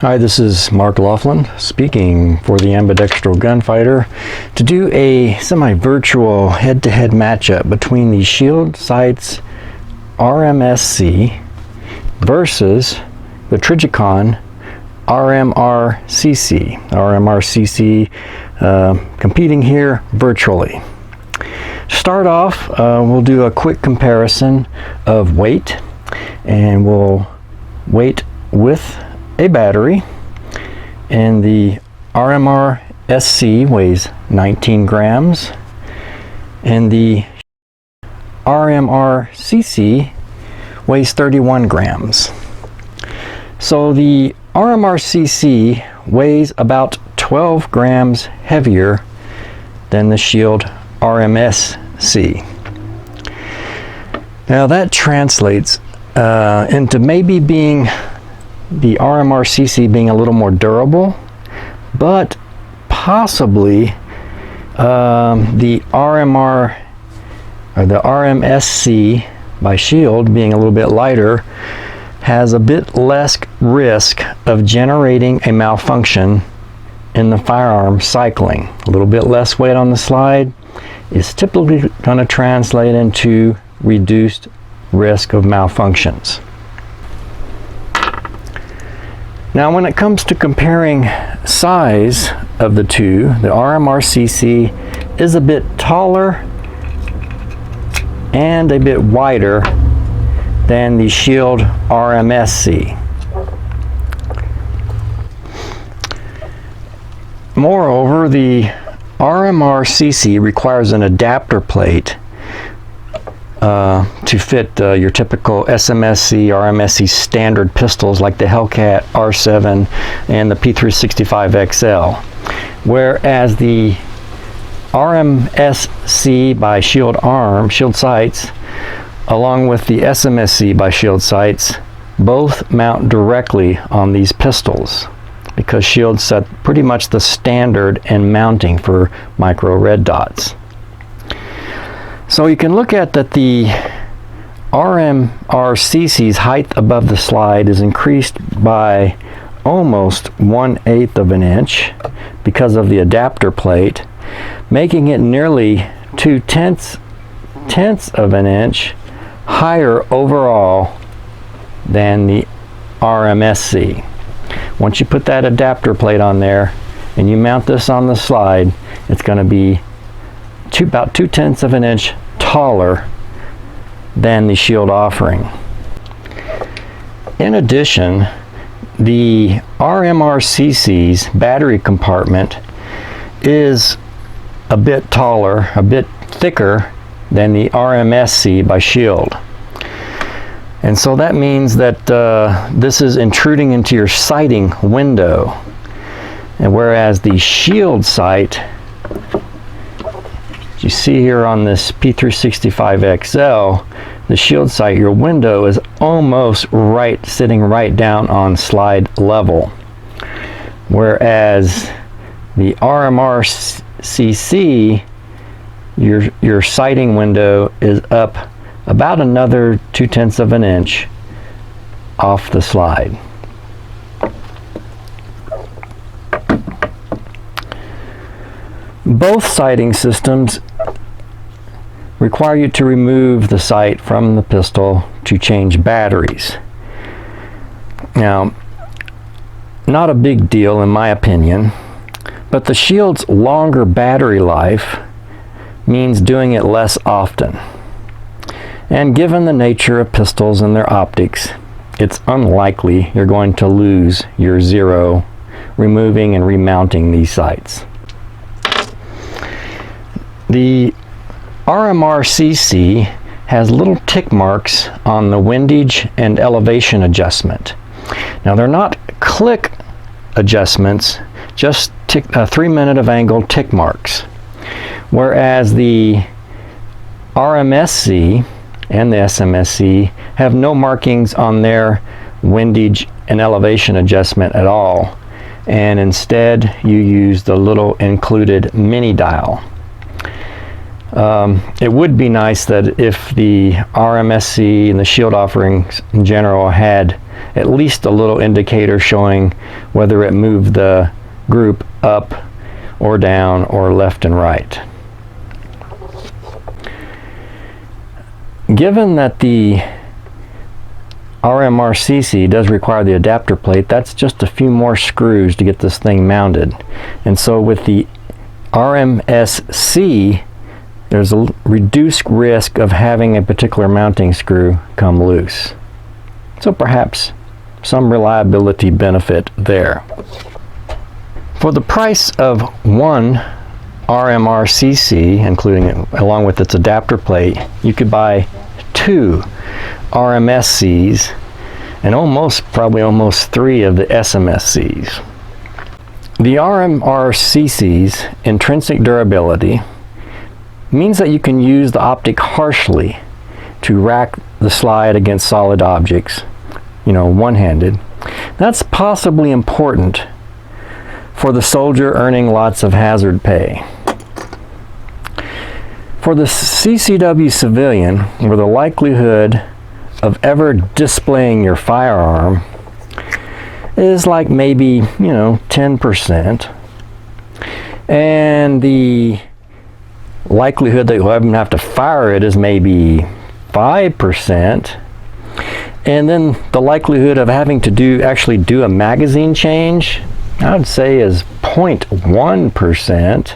Hi, this is Mark Laughlin speaking for the Ambidextral Gunfighter to do a semi-virtual head-to-head matchup between the Shield Sights RMSc versus the Trijicon RMRcc. Competing here virtually. To start off, we'll do a quick comparison of weight, and we'll weight with a battery, and the RMRsc weighs 19 grams and the RMRcc weighs 31 grams. So the RMRcc weighs about 12 grams heavier than the Shield RMSc. Now that translates into maybe being the RMRcc being a little more durable, but possibly the RMSc by Shield being a little bit lighter has a bit less risk of generating a malfunction in the firearm cycling. A little bit less weight on the slide is typically going to translate into reduced risk of malfunctions. Now, when it comes to comparing size of the two, the RMRcc is a bit taller and a bit wider than the Shield RMSc. Moreover, the RMRcc requires an adapter plate to fit your typical SMSc, RMSc standard pistols like the Hellcat R7 and the P365 XL, whereas the RMSc by Shield Sights, along with the SMSc by Shield Sights, both mount directly on these pistols because Shield set pretty much the standard in mounting for micro red dots. So you can look at that the RMRcc's height above the slide is increased by almost 1/8 of an inch because of the adapter plate, making it nearly 2/10 of an inch higher overall than the RMSc. Once you put that adapter plate on there and you mount this on the slide, it's going to be about 2/10 of an inch taller than the Shield offering. In addition, the RMRcc's battery compartment is a bit taller, a bit thicker than the RMSc by Shield. And so that means that this is intruding into your sighting window. And whereas the Shield sight, you see here on this P365 XL, the Shield sight, your window is almost sitting right down on slide level. Whereas the RMRcc, your sighting window is up about another 2/10 of an inch off the slide. Both sighting systems require you to remove the sight from the pistol to change batteries. Now, not a big deal in my opinion, but the Shield's longer battery life means doing it less often. And given the nature of pistols and their optics, it's unlikely you're going to lose your zero removing and remounting these sights. The RMRcc has little tick marks on the windage and elevation adjustment. Now they're not click adjustments, just 3-minute of angle tick marks. Whereas the RMSc and the SMSc have no markings on their windage and elevation adjustment at all, and instead you use the little included mini dial. It would be nice that if the RMSc and the Shield offerings in general had at least a little indicator showing whether it moved the group up or down or left and right. Given that the RMRcc does require the adapter plate, that's just a few more screws to get this thing mounted. And so with the RMSc, there's a reduced risk of having a particular mounting screw come loose. So perhaps some reliability benefit there. For the price of one RMRcc, including it along with its adapter plate, you could buy two RMScs and probably almost three of the SMSCs. The RMRcc's intrinsic durability means that you can use the optic harshly to rack the slide against solid objects, one-handed. That's possibly important for the soldier earning lots of hazard pay. For the CCW civilian, where the likelihood of ever displaying your firearm is like maybe 10%, and the likelihood that you'll ever have to fire it is maybe 5%, and then the likelihood of having to actually do a magazine change, I would say, is 0.1%.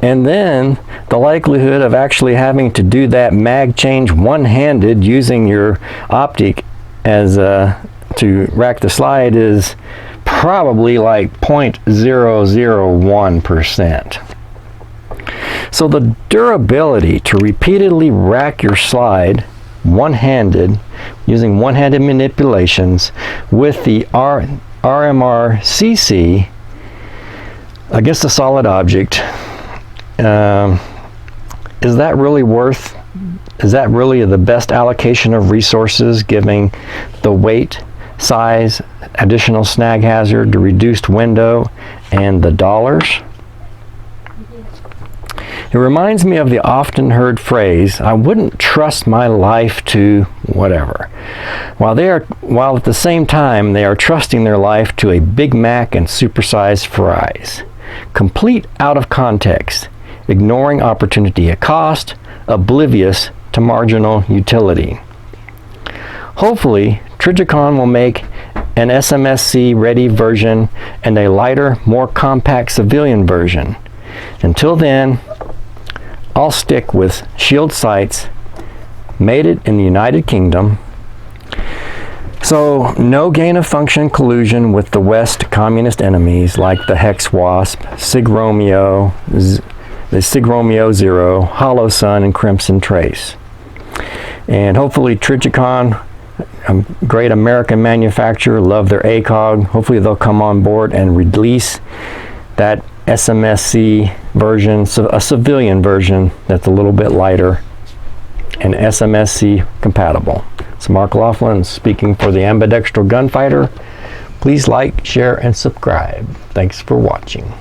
And then the likelihood of actually having to do that mag change one-handed using your optic as to rack the slide is probably like 0.001%. So the durability to repeatedly rack your slide one-handed using one-handed manipulations with the RMRcc against a solid object, is that really the best allocation of resources, giving the weight, size, additional snag hazard, the reduced window, and the dollars? It reminds me of the often heard phrase, I wouldn't trust my life to whatever, while at the same time they are trusting their life to a Big Mac and supersized fries, complete out of context, ignoring opportunity at cost, oblivious to marginal utility. Hopefully, Trijicon will make an SMSC ready version and a lighter, more compact civilian version. Until then, I'll stick with Shield sights, made it in the United Kingdom. So no gain of function collusion with the West communist enemies like the Hex Wasp, Sig Romeo, the Sig Romeo Zero, Hollow Sun, and Crimson Trace. And hopefully Trijicon, a great American manufacturer, love their ACOG. Hopefully they'll come on board and release that SMSC version, a civilian version that's a little bit lighter and SMSC compatible. So Mark Laughlin speaking for the Ambidextral Gunfighter. Please like, share, and subscribe. Thanks for watching.